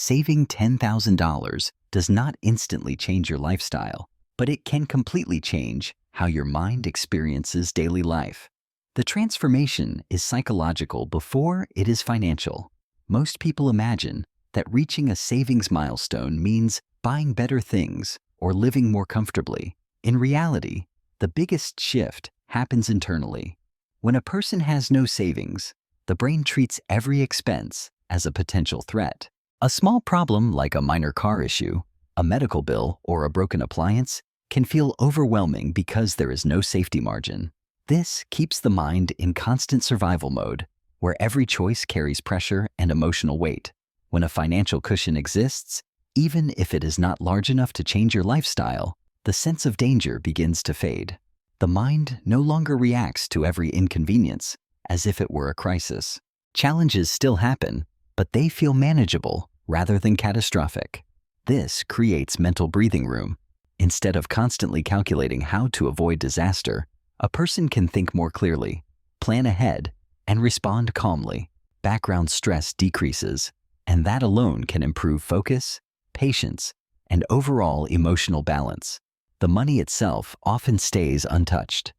Saving $10,000 does not instantly change your lifestyle, but it can completely change how your mind experiences daily life. The transformation is psychological before it is financial. Most people imagine that reaching a savings milestone means buying better things or living more comfortably. In reality, the biggest shift happens internally. When a person has no savings, the brain treats every expense as a potential threat. A small problem like a minor car issue, a medical bill, or a broken appliance can feel overwhelming because there is no safety margin. This keeps the mind in constant survival mode, where every choice carries pressure and emotional weight. When a financial cushion exists, even if it is not large enough to change your lifestyle, the sense of danger begins to fade. The mind no longer reacts to every inconvenience as if it were a crisis. Challenges still happen, but they feel manageable rather than catastrophic. This creates mental breathing room. Instead of constantly calculating how to avoid disaster, a person can think more clearly, plan ahead, and respond calmly. Background stress decreases, and that alone can improve focus, patience, and overall emotional balance. The money itself often stays untouched.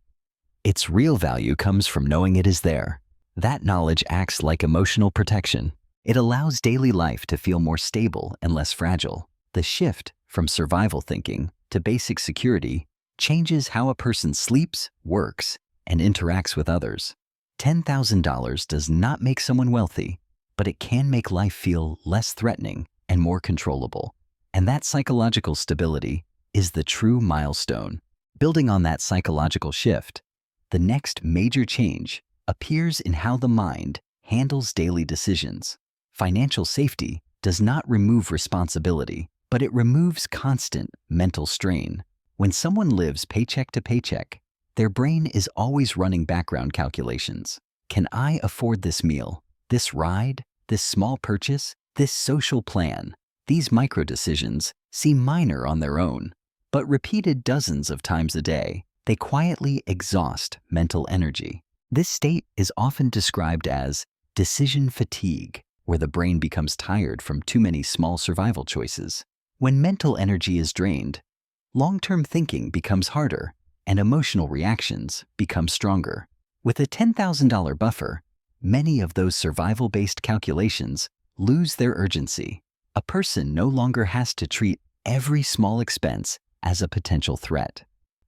Its real value comes from knowing it is there. That knowledge acts like emotional protection. It allows daily life to feel more stable and less fragile. The shift from survival thinking to basic security changes how a person sleeps, works, and interacts with others. $10,000 does not make someone wealthy, but it can make life feel less threatening and more controllable. And that psychological stability is the true milestone. Building on that psychological shift, the next major change appears in how the mind handles daily decisions. Financial safety does not remove responsibility, but it removes constant mental strain. When someone lives paycheck to paycheck, their brain is always running background calculations. Can I afford this meal, this ride, this small purchase, this social plan? These micro decisions seem minor on their own, but repeated dozens of times a day, they quietly exhaust mental energy. This state is often described as decision fatigue, where the brain becomes tired from too many small survival choices. When mental energy is drained, long-term thinking becomes harder and emotional reactions become stronger. With a $10,000 buffer, many of those survival-based calculations lose their urgency. A person no longer has to treat every small expense as a potential threat.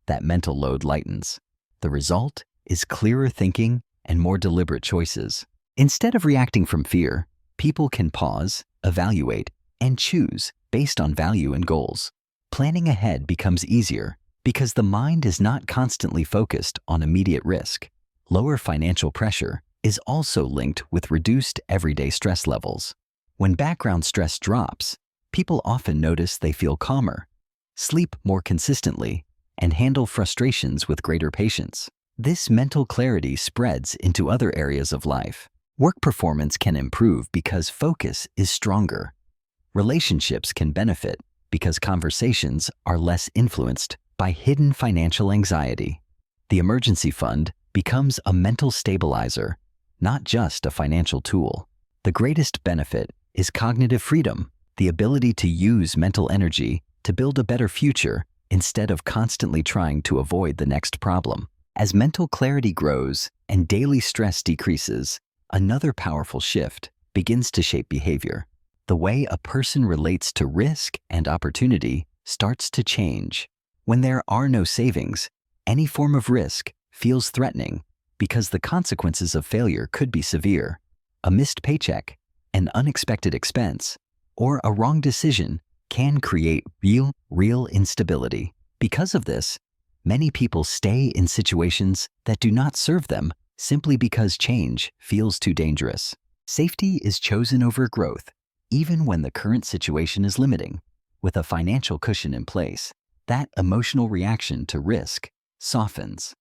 That mental load lightens. The result is clearer thinking and more deliberate choices. Instead of reacting from fear, people can pause, evaluate, and choose based on value and goals. Planning ahead becomes easier because the mind is not constantly focused on immediate risk. Lower financial pressure is also linked with reduced everyday stress levels. When background stress drops, people often notice they feel calmer, sleep more consistently, and handle frustrations with greater patience. This mental clarity spreads into other areas of life. Work performance can improve because focus is stronger. Relationships can benefit because conversations are less influenced by hidden financial anxiety. The emergency fund becomes a mental stabilizer, not just a financial tool. The greatest benefit is cognitive freedom, the ability to use mental energy to build a better future instead of constantly trying to avoid the next problem. As mental clarity grows and daily stress decreases, another powerful shift begins to shape behavior. The way a person relates to risk and opportunity starts to change. When there are no savings, any form of risk feels threatening because the consequences of failure could be severe. A missed paycheck, an unexpected expense, or a wrong decision can create real instability. Because of this, many people stay in situations that do not serve them simply because change feels too dangerous. Safety is chosen over growth, even when the current situation is limiting. With a financial cushion in place, that emotional reaction to risk softens.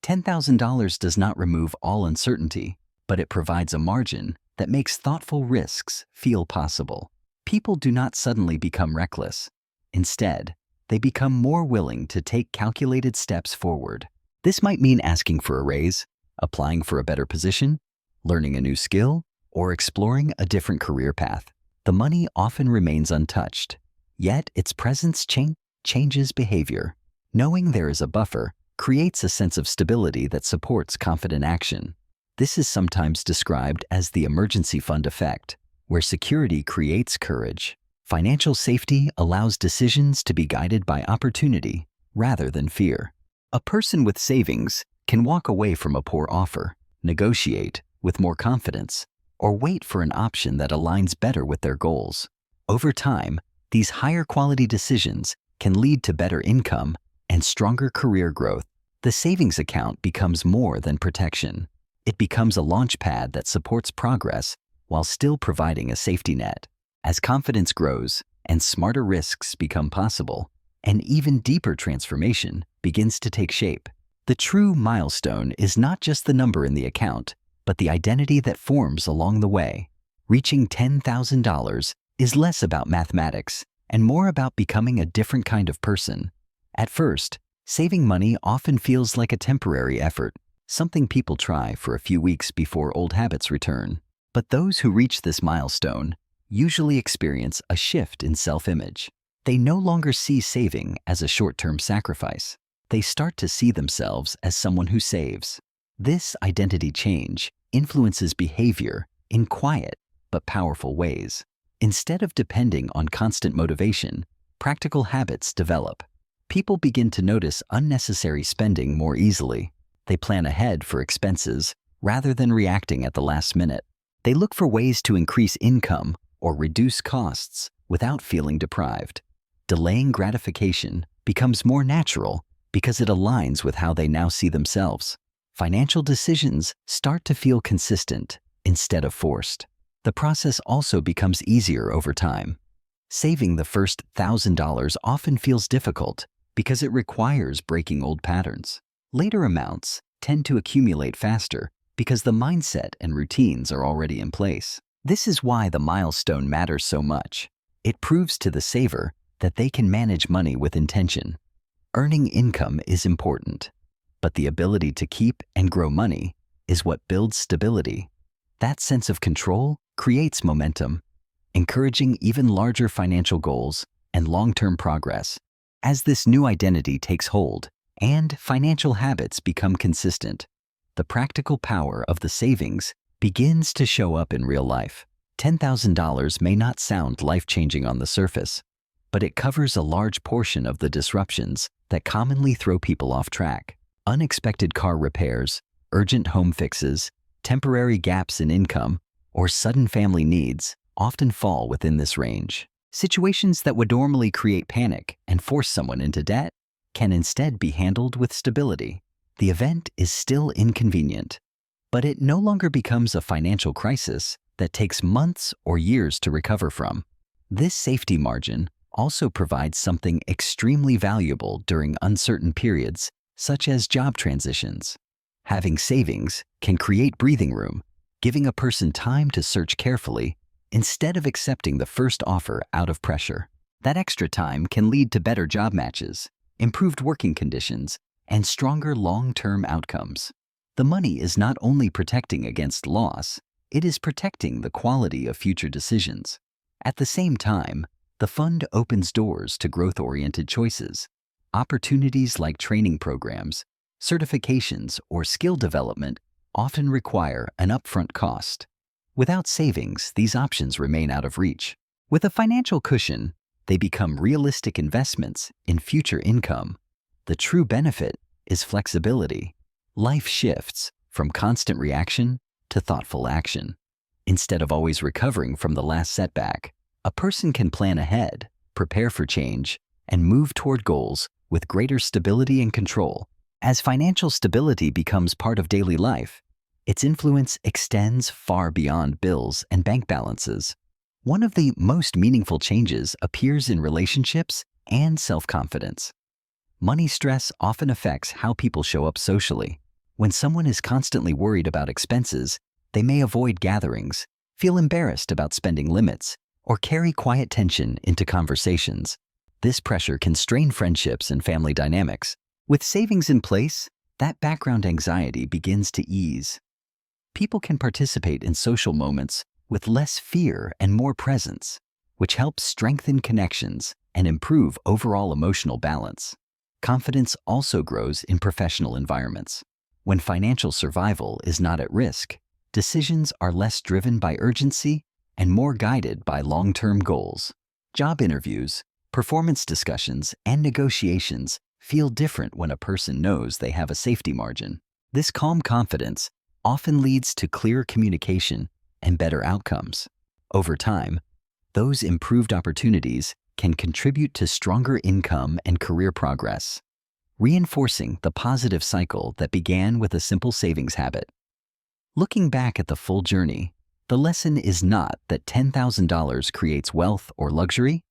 $10,000 does not remove all uncertainty, but it provides a margin that makes thoughtful risks feel possible. People do not suddenly become reckless. Instead, they become more willing to take calculated steps forward. This might mean asking for a raise, applying for a better position, learning a new skill, or exploring a different career path. The money often remains untouched, yet its presence changes behavior. Knowing there is a buffer creates a sense of stability that supports confident action. This is sometimes described as the emergency fund effect, where security creates courage. Financial safety allows decisions to be guided by opportunity rather than fear. A person with savings can walk away from a poor offer, negotiate with more confidence, or wait for an option that aligns better with their goals. Over time, these higher quality decisions can lead to better income and stronger career growth. The savings account becomes more than protection. It becomes a launchpad that supports progress while still providing a safety net. As confidence grows and smarter risks become possible, an even deeper transformation begins to take shape. The true milestone is not just the number in the account, but the identity that forms along the way. Reaching $10,000 is less about mathematics and more about becoming a different kind of person. At first, saving money often feels like a temporary effort, something people try for a few weeks before old habits return. But those who reach this milestone usually experience a shift in self-image. They no longer see saving as a short-term sacrifice. They start to see themselves as someone who saves. This identity change influences behavior in quiet but powerful ways. Instead of depending on constant motivation, practical habits develop. People begin to notice unnecessary spending more easily. They plan ahead for expenses rather than reacting at the last minute. They look for ways to increase income or reduce costs without feeling deprived. Delaying gratification becomes more natural because it aligns with how they now see themselves. Financial decisions start to feel consistent instead of forced. The process also becomes easier over time. Saving the first $1,000 often feels difficult because it requires breaking old patterns. Later amounts tend to accumulate faster because the mindset and routines are already in place. This is why the milestone matters so much. It proves to the saver that they can manage money with intention. Earning income is important, but the ability to keep and grow money is what builds stability. That sense of control creates momentum, encouraging even larger financial goals and long-term progress. As this new identity takes hold and financial habits become consistent, the practical power of the savings begins to show up in real life. $10,000 may not sound life-changing on the surface, but it covers a large portion of the disruptions that commonly throw people off track. Unexpected car repairs, urgent home fixes, temporary gaps in income, or sudden family needs often fall within this range. Situations that would normally create panic and force someone into debt can instead be handled with stability. The event is still inconvenient, but it no longer becomes a financial crisis that takes months or years to recover from. This safety margin also provides something extremely valuable during uncertain periods, such as job transitions. Having savings can create breathing room, giving a person time to search carefully instead of accepting the first offer out of pressure. That extra time can lead to better job matches, improved working conditions, and stronger long-term outcomes. The money is not only protecting against loss, it is protecting the quality of future decisions. At the same time, the fund opens doors to growth-oriented choices. Opportunities like training programs, certifications, or skill development often require an upfront cost. Without savings, these options remain out of reach. With a financial cushion, they become realistic investments in future income. The true benefit is flexibility. Life shifts from constant reaction to thoughtful action. Instead of always recovering from the last setback, a person can plan ahead, prepare for change, and move toward goals with greater stability and control. As financial stability becomes part of daily life, its influence extends far beyond bills and bank balances. One of the most meaningful changes appears in relationships and self-confidence. Money stress often affects how people show up socially. When someone is constantly worried about expenses, they may avoid gatherings, feel embarrassed about spending limits, or carry quiet tension into conversations. This pressure can strain friendships and family dynamics. With savings in place, that background anxiety begins to ease. People can participate in social moments with less fear and more presence, which helps strengthen connections and improve overall emotional balance. Confidence also grows in professional environments. When financial survival is not at risk, decisions are less driven by urgency and more guided by long-term goals. Job interviews, performance discussions, and negotiations feel different when a person knows they have a safety margin. This calm confidence often leads to clearer communication and better outcomes. Over time, those improved opportunities can contribute to stronger income and career progress, reinforcing the positive cycle that began with a simple savings habit. Looking back at the full journey, the lesson is not that $10,000 creates wealth or luxury.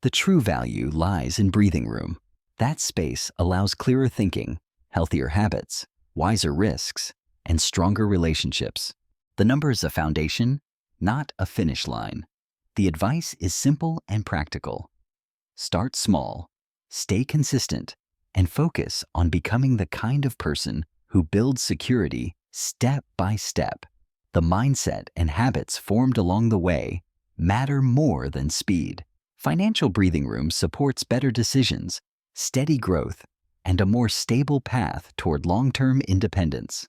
The true value lies in breathing room. That space allows clearer thinking, healthier habits, wiser risks, and stronger relationships. The number is a foundation, not a finish line. The advice is simple and practical. Start small, stay consistent, and focus on becoming the kind of person who builds security step by step. The mindset and habits formed along the way matter more than speed. Financial breathing room supports better decisions, steady growth, and a more stable path toward long-term independence.